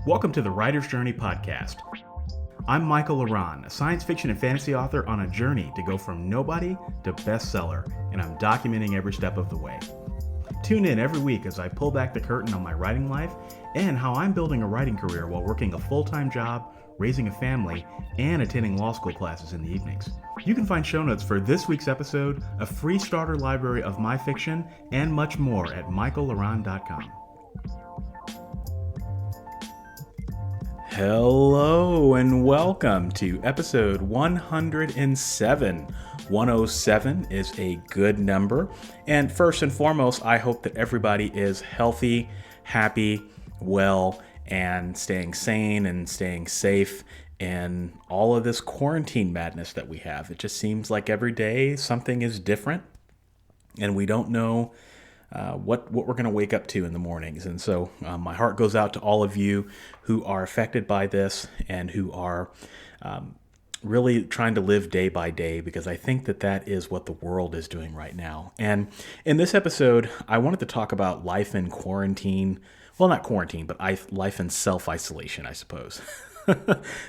Welcome to the Writer's Journey podcast. I'm Michael Laran, a science fiction and fantasy author on a journey to go from nobody to bestseller, and I'm documenting every step of the way. Tune in every week as I pull back the curtain on my writing life and how I'm building a writing career while working a full-time job, raising a family, and attending law school classes in the evenings. You can find show notes for this week's episode, a free starter library of my fiction, and much more at michaellaran.com. Hello and welcome to episode 107. 107 is a good number. And first and foremost, I hope that everybody is healthy, happy, well, and staying sane and staying safe in all of this quarantine madness that we have. It just seems like every day something is different and we don't know what we're going to wake up to in the mornings. And so my heart goes out to all of you who are affected by this and who are really trying to live day by day, because I think that that is what the world is doing right now. And in this episode, I wanted to talk about life in quarantine. Well, not quarantine, but life in self-isolation, I suppose.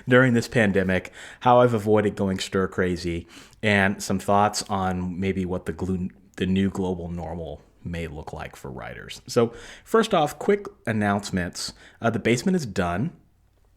During this pandemic, how I've avoided going stir crazy, and some thoughts on maybe what the new global normal may look like for writers. So first off, quick announcements. The basement is done.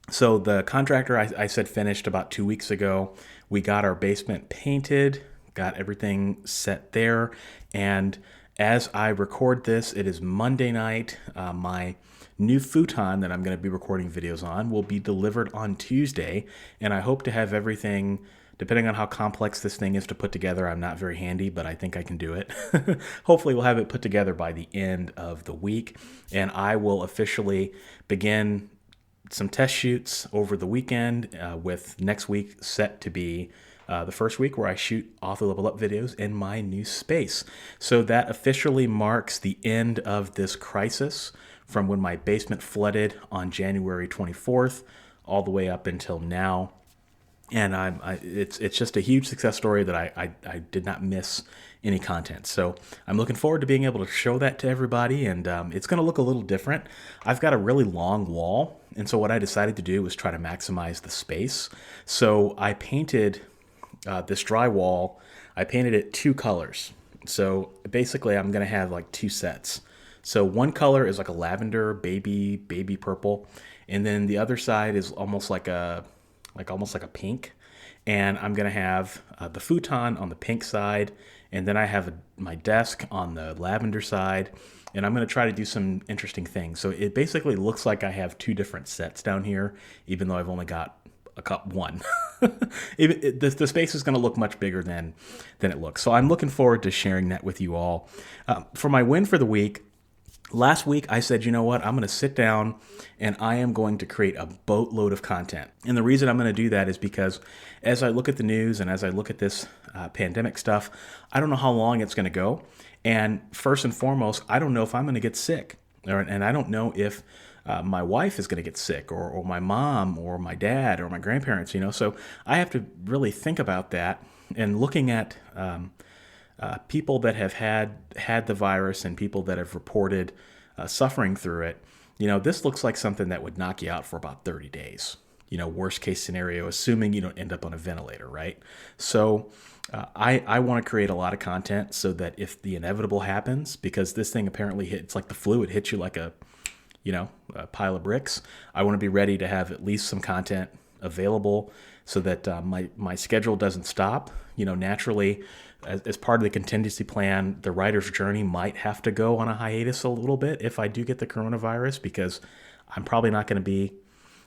So the contractor I said finished about 2 weeks ago. We got our basement painted, got everything set there. And as I record this, it is Monday night. My new futon that I'm going to be recording videos on will be delivered on Tuesday. And I hope to have everything, depending on how complex this thing is to put together. I'm not very handy, but I think I can do it. Hopefully we'll have it put together by the end of the week. And I will officially begin some test shoots over the weekend, with next week set to be the first week where I shoot Author Level Up videos in my new space. So that officially marks the end of this crisis from when my basement flooded on January 24th all the way up until now. And it's just a huge success story that I did not miss any content. So I'm looking forward to being able to show that to everybody, and it's going to look a little different. I've got a really long wall, and so what I decided to do was try to maximize the space. So I painted this drywall. I painted it 2 colors. So basically I'm going to have like 2 sets. So one color is like a lavender baby purple, and then the other side is almost like a pink. And I'm going to have the futon on the pink side, and then I have my desk on the lavender side, and I'm going to try to do some interesting things. So it basically looks like I have 2 different sets down here, even though I've only got one. The space is going to look much bigger than it looks. So I'm looking forward to sharing that with you all. For my win for the week, last week, I said, you know what, I'm going to sit down and I am going to create a boatload of content. And the reason I'm going to do that is because as I look at the news and as I look at this pandemic stuff, I don't know how long it's going to go. And first and foremost, I don't know if I'm going to get sick. And I don't know if my wife is going to get sick, or my mom or my dad or my grandparents, So I have to really think about that, and looking at people that have had the virus and people that have reported suffering through it. This looks like something that would knock you out for about 30 days. Worst case scenario, assuming you don't end up on a ventilator, right? So I want to create a lot of content so that if the inevitable happens, because this thing apparently it's like the flu, it hits you like a pile of bricks. I want to be ready to have at least some content available so that my schedule doesn't stop. Naturally, as part of the contingency plan, the writer's journey might have to go on a hiatus a little bit if I do get the coronavirus, because I'm probably not going to be,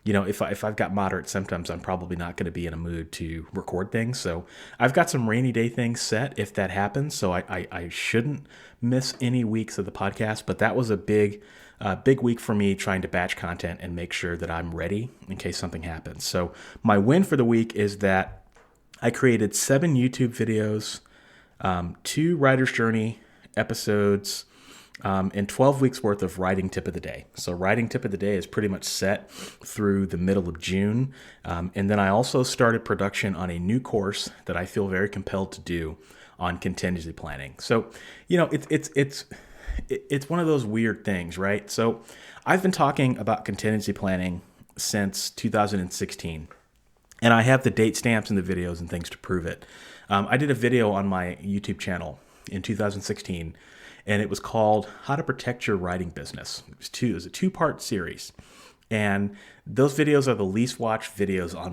if I've got moderate symptoms, I'm probably not going to be in a mood to record things. So I've got some rainy day things set if that happens. So I shouldn't miss any weeks of the podcast, but that was a big week for me trying to batch content and make sure that I'm ready in case something happens. So my win for the week is that I created 7 YouTube videos, 2 Writer's Journey episodes, and 12 weeks worth of writing tip of the day. So writing tip of the day is pretty much set through the middle of June. And then I also started production on a new course that I feel very compelled to do on contingency planning. So, it's one of those weird things, right? So I've been talking about contingency planning since 2016. And I have the date stamps and the videos and things to prove it. I did a video on my YouTube channel in 2016, and it was called How to Protect Your Writing Business. It was a two-part series. And those videos are the least watched videos on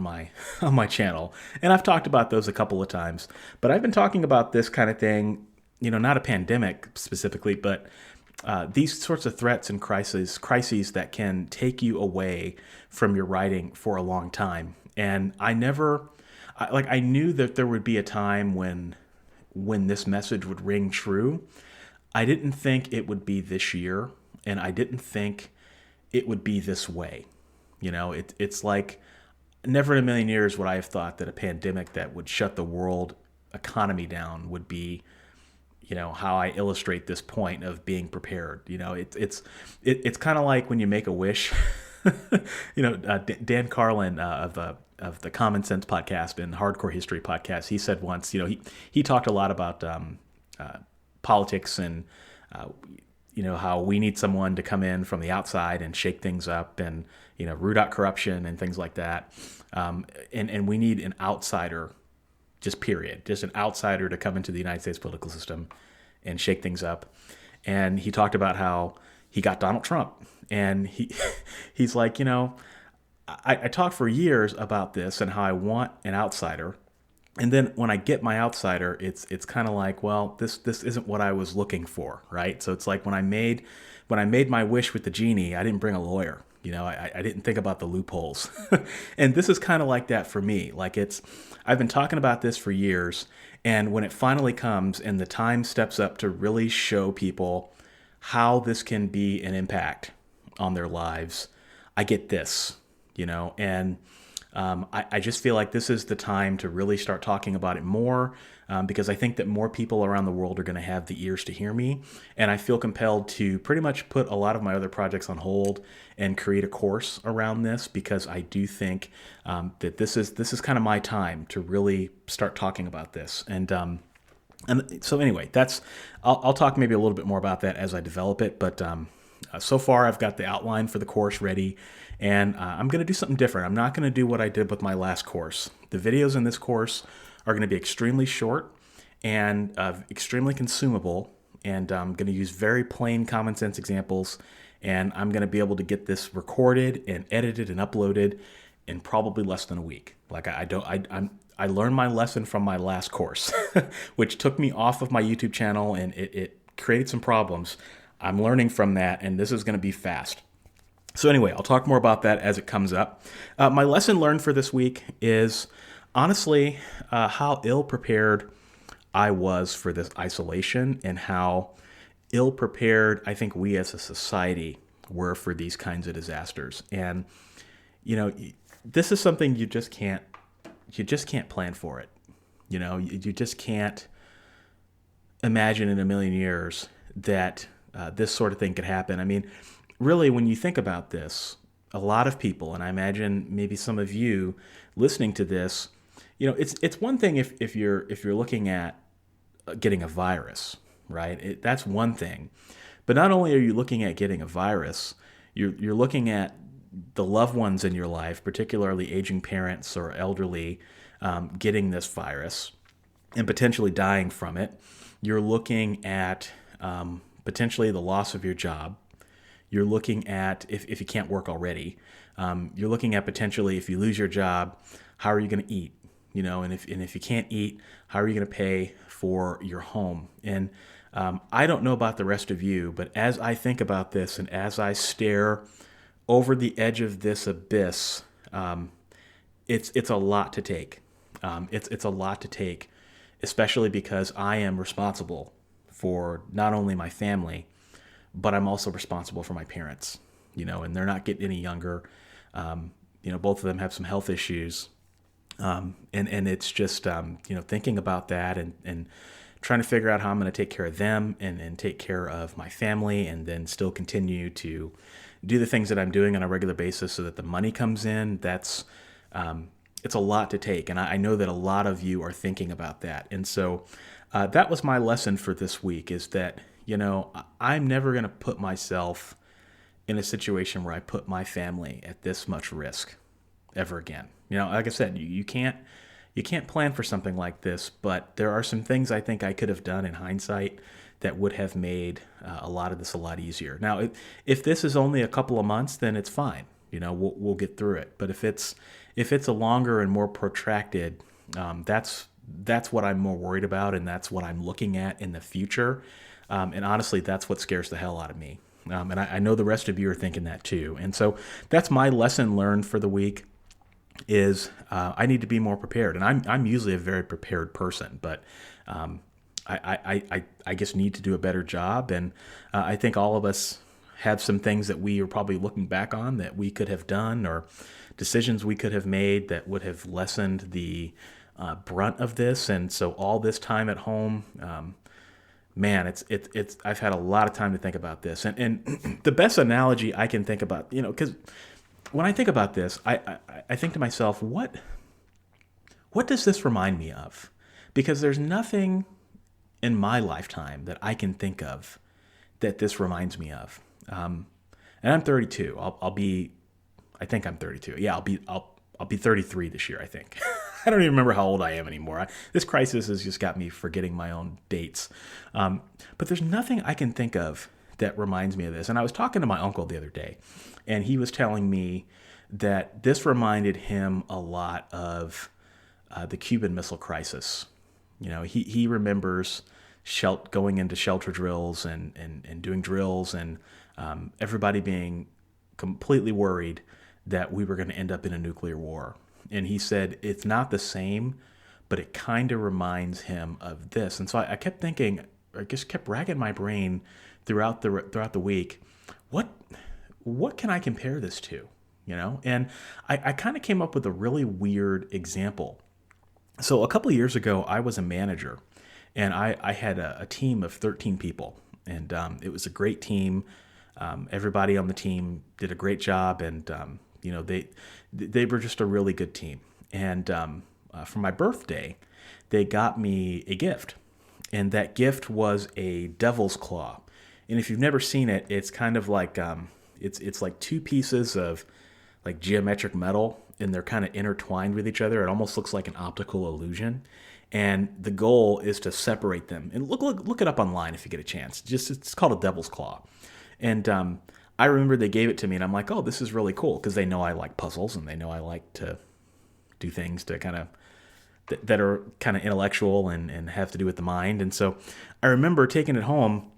my channel. And I've talked about those a couple of times. But I've been talking about this kind of thing, not a pandemic specifically, but these sorts of threats and crises that can take you away from your writing for a long time. And I knew that there would be a time when this message would ring true. I didn't think it would be this year, and I didn't think it would be this way. It's like never in a million years would I have thought that a pandemic that would shut the world economy down would be, how I illustrate this point of being prepared. It's kind of like when you make a wish. Dan Carlin of the Common Sense podcast and Hardcore History podcast, he said once, he talked a lot about politics and how we need someone to come in from the outside and shake things up and root out corruption and things like that, and we need an outsider, just an outsider to come into the United States political system and shake things up. And he talked about how he got Donald Trump, and he's like, I talked for years about this and how I want an outsider. And then when I get my outsider, it's kind of like, well, this isn't what I was looking for, right? So it's like when I made my wish with the genie, I didn't bring a lawyer. I didn't think about the loopholes. And this is kind of like that for me. I've been talking about this for years, and when it finally comes and the time steps up to really show people how this can be an impact on their lives, I get this, and I just feel like this is the time to really start talking about it more, because I think that more people around the world are going to have the ears to hear me. And I feel compelled to pretty much put a lot of my other projects on hold and create a course around this, because I do think that this is kind of my time to really start talking about this. And so anyway, I'll talk maybe a little bit more about that as I develop it. But so far, I've got the outline for the course ready. And I'm going to do something different. I'm not going to do what I did with my last course. The videos in this course are going to be extremely short and extremely consumable. And I'm going to use very plain common sense examples. And I'm going to be able to get this recorded and edited and uploaded in probably less than a week. I learned my lesson from my last course, which took me off of my YouTube channel, and it created some problems. I'm learning from that, and this is going to be fast. So anyway, I'll talk more about that as it comes up. My lesson learned for this week is honestly how ill-prepared I was for this isolation, and how ill-prepared I think we as a society were for these kinds of disasters. And this is something you just can't plan for it. You just can't imagine in a million years that this sort of thing could happen. I mean, really, when you think about this, a lot of people, and I imagine maybe some of you listening to this, it's one thing if you're looking at getting a virus, right? That's one thing. But not only are you looking at getting a virus, you're looking at the loved ones in your life, particularly aging parents or elderly, getting this virus and potentially dying from it. You're looking at potentially the loss of your job. You're looking at, if you can't work already, you're looking at potentially if you lose your job, how are you going to eat? And if you can't eat, how are you going to pay for your home? And I don't know about the rest of you, but as I think about this and as I stare over the edge of this abyss, it's a lot to take. It's a lot to take, especially because I am responsible for not only my family, but I'm also responsible for my parents, and they're not getting any younger. Both of them have some health issues. And it's just, thinking about that and trying to figure out how I'm going to take care of them and take care of my family, and then still continue to do the things that I'm doing on a regular basis so that the money comes in. That's, it's a lot to take. And I know that a lot of you are thinking about that. And so that was my lesson for this week, is that, I'm never going to put myself in a situation where I put my family at this much risk ever again. Like I said, you can't plan for something like this, but there are some things I think I could have done in hindsight that would have made a lot of this a lot easier. Now, if this is only a couple of months, then it's fine. We'll get through it. But if it's a longer and more protracted, that's what I'm more worried about, and that's what I'm looking at in the future. And honestly, that's what scares the hell out of me. And I know the rest of you are thinking that too. And so that's my lesson learned for the week is I need to be more prepared. And I'm usually a very prepared person, but I just need to do a better job. And I think all of us have some things that we are probably looking back on that we could have done, or decisions we could have made that would have lessened the brunt of this. And so all this time at home, man, it's I've had a lot of time to think about this. And the best analogy I can think about, because when I think about this, I think to myself, what does this remind me of? Because there's nothing in my lifetime that I can think of that this reminds me of. And I'm 32. I think I'm 32. Yeah, I'll be 33 this year, I think. I don't even remember how old I am anymore. This crisis has just got me forgetting my own dates. But there's nothing I can think of that reminds me of this. And I was talking to my uncle the other day, and he was telling me that this reminded him a lot of the Cuban Missile Crisis. He remembers going into shelter drills and doing drills, and everybody being completely worried that we were going to end up in a nuclear war. And he said it's not the same, but it kind of reminds him of this. And so I kept thinking, I just kept racking my brain throughout the week. What can I compare this to? And I kind of came up with a really weird example. So a couple of years ago, I was a manager, and I had a team of 13 people, and it was a great team. Everybody on the team did a great job, and they were just a really good team. And for my birthday, they got me a gift, and that gift was a devil's claw. And if you've never seen it, it's kind of like it's like two pieces of like geometric metal, and they're kind of intertwined with each other. It almost looks like an optical illusion. And the goal is to separate them. And look it up online if you get a chance. It's called a devil's claw. And I remember they gave it to me, and I'm like, oh, this is really cool, because they know I like puzzles, and they know I like to do things to that are kind of intellectual and have to do with the mind. And so I remember taking it home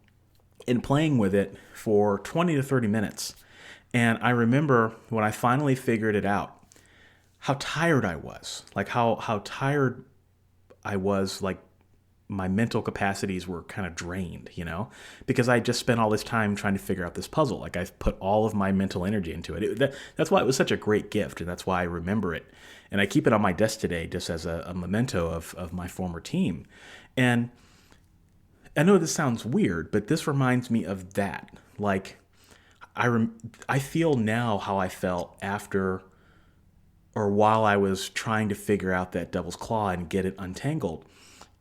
and playing with it for 20 to 30 minutes. And I remember when I finally figured it out, how tired I was, like how tired I was, like my mental capacities were kind of drained, because I just spent all this time trying to figure out this puzzle. Like I put all of my mental energy into it. That's why it was such a great gift, and that's why I remember it. And I keep it on my desk today just as a memento of my former team. And I know this sounds weird, but this reminds me of that. Like I feel now how I felt after or while I was trying to figure out that devil's claw and get it untangled,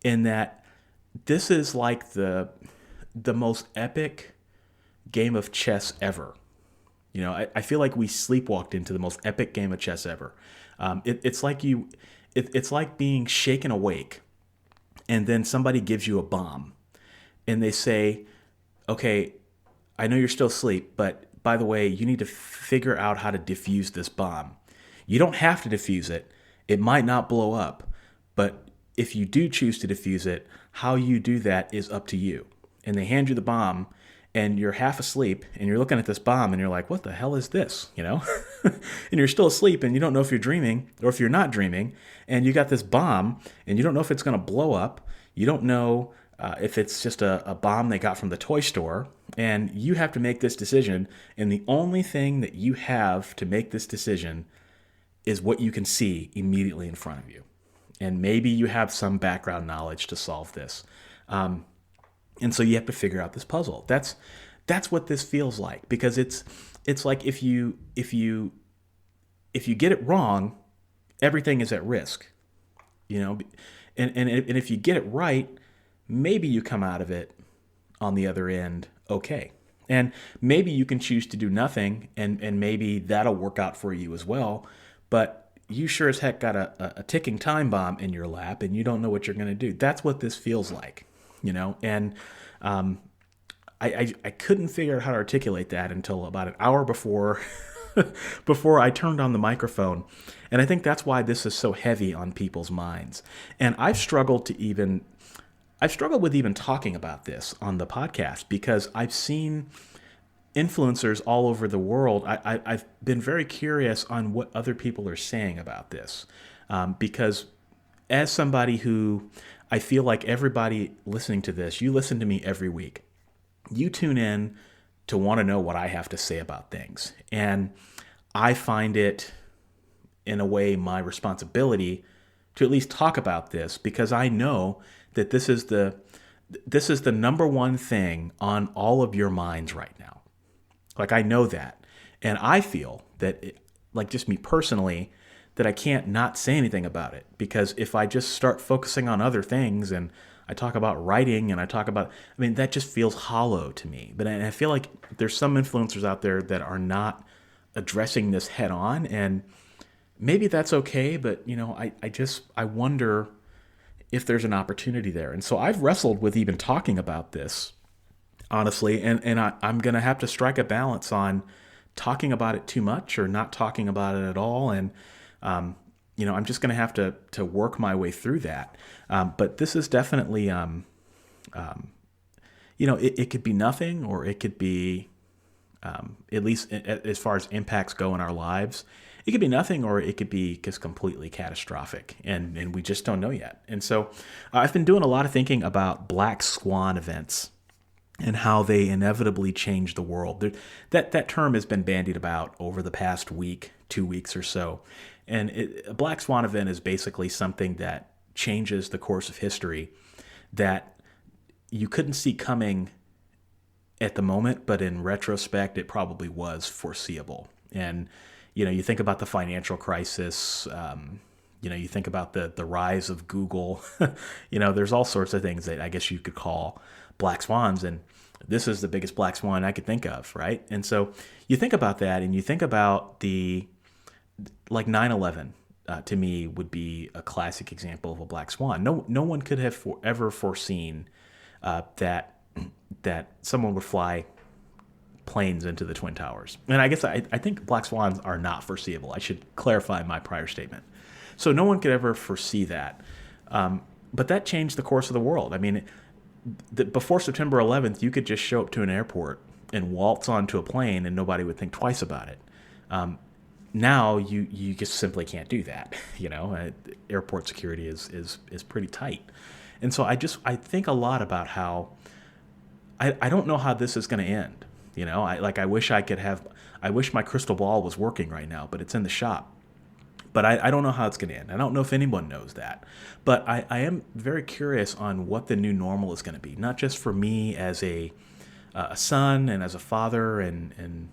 in that this is like the most epic game of chess ever. I feel like we sleepwalked into the most epic game of chess ever. It's like being shaken awake, and then somebody gives you a bomb, and they say, okay, I know you're still asleep, but by the way, you need to figure out how to defuse this bomb. You don't have to defuse it. It might not blow up, but if you do choose to defuse it, how you do that is up to you. And they hand you the bomb, and you're half asleep, and you're looking at this bomb, and you're like, what the hell is this? And you're still asleep, and you don't know if you're dreaming or if you're not dreaming, and you got this bomb, and you don't know if it's going to blow up. You don't know if it's just a bomb they got from the toy store, and you have to make this decision, and the only thing that you have to make this decision is what you can see immediately in front of you. And maybe you have some background knowledge to solve this. And so you have to figure out this puzzle. That's what this feels like, because it's like if you get it wrong, everything is at risk. And if you get it right, maybe you come out of it on the other end okay. And maybe you can choose to do nothing, and maybe that'll work out for you as well. But you sure as heck got a ticking time bomb in your lap, and you don't know what you're going to do. That's what this feels like, And I couldn't figure out how to articulate that until about an hour before before I turned on the microphone. And I think that's why this is so heavy on people's minds. And I've struggled with even talking about this on the podcast because I've seen influencers all over the world. I've been very curious on what other people are saying about this, because as somebody who I feel like everybody listening to this, you listen to me every week. You tune in to want to know what I have to say about things. And I find it, in a way, my responsibility to at least talk about this because I know that this is the number one thing on all of your minds right now. Like, I know that. And I feel that, like just me personally, that I can't not say anything about it. Because if I just start focusing on other things and I talk about writing and that just feels hollow to me. But I feel like there's some influencers out there that are not addressing this head on. And maybe that's okay. But, I wonder if there's an opportunity there. And so I've wrestled with even talking about this, honestly, and I'm going to have to strike a balance on talking about it too much or not talking about it at all. And, I'm just going to have to work my way through that. But this is definitely, it could be nothing, or it could be, at least as far as impacts go in our lives, it could be nothing, or it could be just completely catastrophic, and we just don't know yet. And so I've been doing a lot of thinking about black swan events and how they inevitably change the world. That term has been bandied about over the past week, 2 weeks or so. And a black swan event is basically something that changes the course of history that you couldn't see coming at the moment, but in retrospect, it probably was foreseeable. And you think about the financial crisis, you think about the rise of Google, there's all sorts of things that I guess you could call black swans. And this is the biggest black swan I could think of, right? And so you think about that, and you think about 9/11, to me would be a classic example of a black swan. No one could have ever foreseen that someone would fly planes into the Twin Towers. And I guess I think black swans are not foreseeable. I should clarify my prior statement. So no one could ever foresee that. But that changed the course of the world. I mean, before September 11th, you could just show up to an airport and waltz onto a plane and nobody would think twice about it. Now you just simply can't do that. Airport security is pretty tight. And so I think a lot about how I don't know how this is going to end. I wish I wish my crystal ball was working right now, but it's in the shop. But I don't know how it's going to end. I don't know if anyone knows that. But I am very curious on what the new normal is going to be, not just for me as a son and as a father and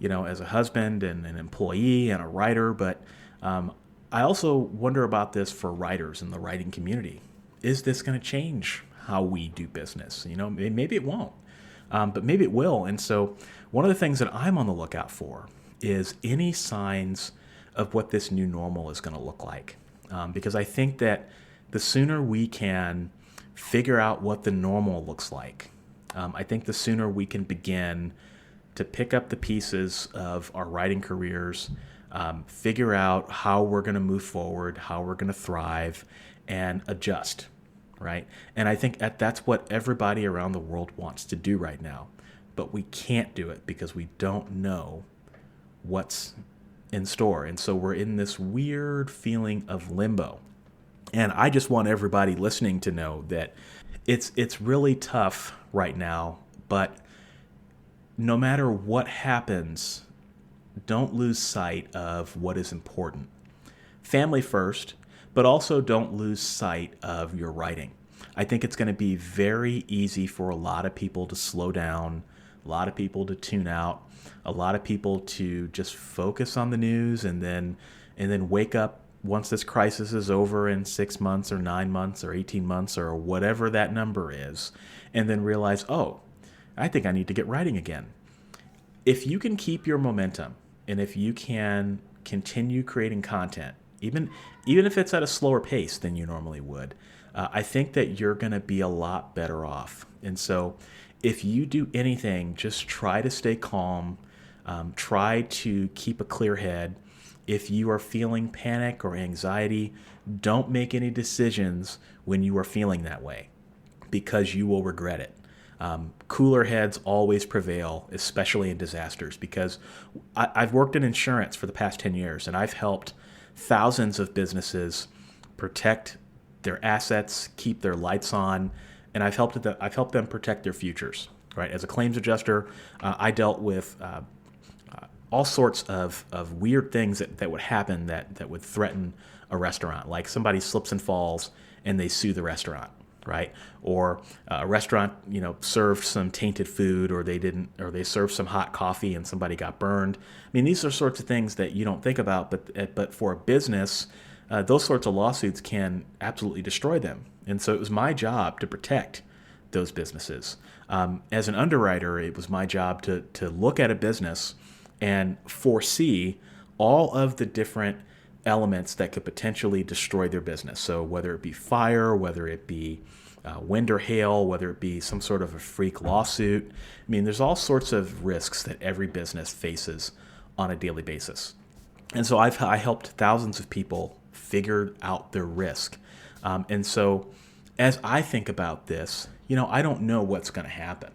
as a husband and an employee and a writer, but I also wonder about this for writers in the writing community. Is this going to change how we do business? Maybe it won't, but maybe it will. And so one of the things that I'm on the lookout for is any signs of what this new normal is going to look like. Because I think that the sooner we can figure out what the normal looks like, I think the sooner we can begin to pick up the pieces of our writing careers, figure out how we're going to move forward, how we're going to thrive, and adjust, right? And I think that's what everybody around the world wants to do right now. But we can't do it because we don't know what's in store. And so we're in this weird feeling of limbo. And I just want everybody listening to know that it's really tough right now, but no matter what happens, don't lose sight of what is important. Family first, but also don't lose sight of your writing. I think it's going to be very easy for a lot of people to slow down, a lot of people to tune out, a lot of people to just focus on the news and then wake up once this crisis is over in 6 months or 9 months or 18 months or whatever that number is, and then realize, oh, I think I need to get writing again. If you can keep your momentum, and if you can continue creating content, even if it's at a slower pace than you normally would, I think that you're going to be a lot better off. And so if you do anything, just try to stay calm, try to keep a clear head. If you are feeling panic or anxiety, don't make any decisions when you are feeling that way, because you will regret it. Cooler heads always prevail, especially in disasters, because I've worked in insurance for the past 10 years, and I've helped thousands of businesses protect their assets, keep their lights on, and I've helped them protect their futures. Right? As a claims adjuster, I dealt with all sorts of weird things that would happen that would threaten a restaurant, like somebody slips and falls and they sue the restaurant, right? Or a restaurant, served some tainted food, or they served some hot coffee and somebody got burned. I mean, these are sorts of things that you don't think about, but for a business, those sorts of lawsuits can absolutely destroy them. And so it was my job to protect those businesses. As an underwriter, it was my job to look at a business and foresee all of the different elements that could potentially destroy their business. So whether it be fire, whether it be wind or hail, whether it be some sort of a freak lawsuit. I mean, there's all sorts of risks that every business faces on a daily basis. And so I helped thousands of people figure out their risk. And so as I think about this, I don't know what's going to happen.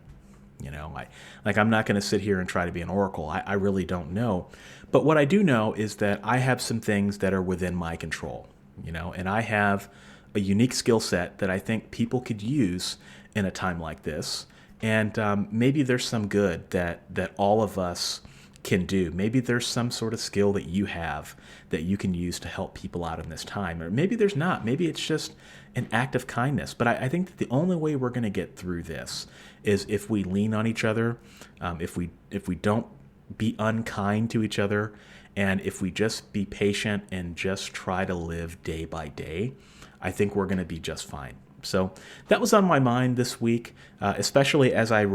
I'm not going to sit here and try to be an oracle. I really don't know. But what I do know is that I have some things that are within my control, and I have a unique skill set that I think people could use in a time like this. And maybe there's some good that all of us can do. Maybe there's some sort of skill that you have that you can use to help people out in this time. Or maybe there's not. Maybe it's just an act of kindness. But I think that the only way we're going to get through this is if we lean on each other, if we don't be unkind to each other, and if we just be patient and just try to live day by day. I think we're going to be just fine. So that was on my mind this week, especially as I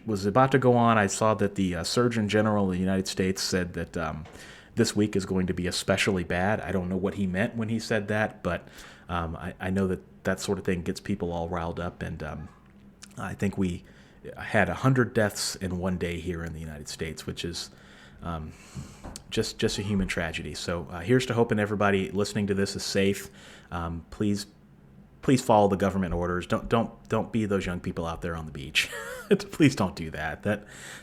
was about to go on. I saw that the Surgeon General of the United States said that this week is going to be especially bad. I don't know what he meant when he said that, but I know that sort of thing gets people all riled up. And I think we had 100 deaths in one day here in the United States, which is just a human tragedy. So here's to hoping everybody listening to this is safe. Please follow the government orders. Don't be those young people out there on the beach. Please don't do that.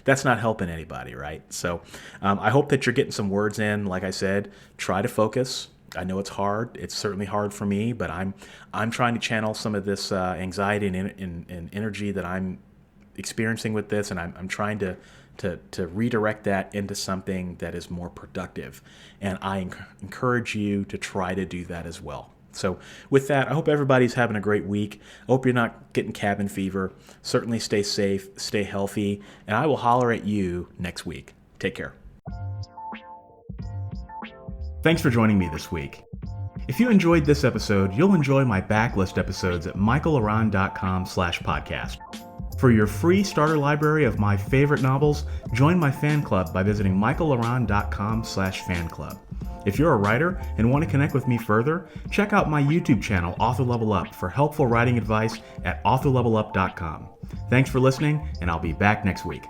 That's not helping anybody, right? So I hope that you're getting some words in. Like I said, try to focus. I know it's hard. It's certainly hard for me, but I'm trying to channel some of this anxiety and energy that I'm experiencing with this, and I'm trying to redirect that into something that is more productive. And I encourage you to try to do that as well. So with that, I hope everybody's having a great week. I hope you're not getting cabin fever. Certainly stay safe, stay healthy, and I will holler at you next week. Take care. Thanks for joining me this week. If you enjoyed this episode, you'll enjoy my backlist episodes at michaelaran.com/podcast. For your free starter library of my favorite novels, join my fan club by visiting michaelaran.com/fanclub. If you're a writer and want to connect with me further, check out my YouTube channel, Author Level Up, for helpful writing advice at authorlevelup.com. Thanks for listening, and I'll be back next week.